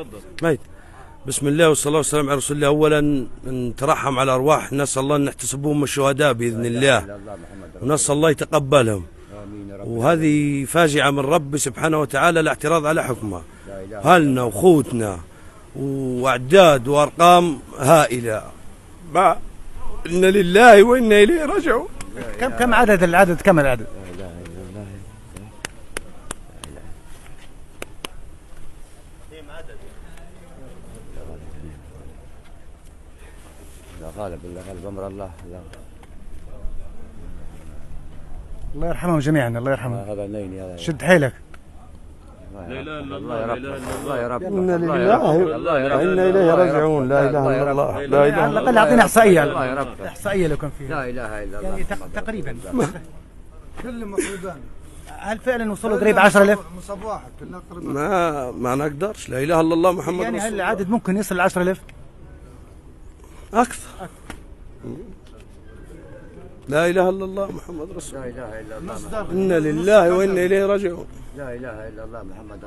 تفضل. ميت. بسم الله والصلاة والسلام على رسول الله. أولا نترحم على أرواح، نسأل الله أن نحتسبهم الشهداء بإذن الله، ونسأل الله يتقبلهم. وهذه فاجعة من رب سبحانه وتعالى، لا اعتراض على حكمه. أهلنا وأخوتنا وأعداد وأرقام هائلة، إن لله وإنا إليه راجعون. كم العدد كم العدد؟ لا غالب امر الله. الله يرحمهم جميعا، الله يرحمهم. هذا نيني هذا. شد حيلك. لا اله الا الله، الله يا رب، الله يا رب، إنا لله وإنا إليه راجعون. لا إله إلا الله، لا إله على الأقل أعطينا إحصائية. الله يا رب، إحصائية لو كان فيها. لا اله الا الله. يعني تقريبا كل مفروضان. هل فعلا وصلوا قريب 10,000؟ مصاب واحد كلنا قريبا. ما نقدرش. لا إله إلا الله محمد يعني رسول هل الله. العدد ممكن يصل ل 10,000؟ أكثر. لا إله إلا الله محمد رسول الله. لا اله الا الله. إنا لله وإنا إليه راجعون. لا اله الا الله محمد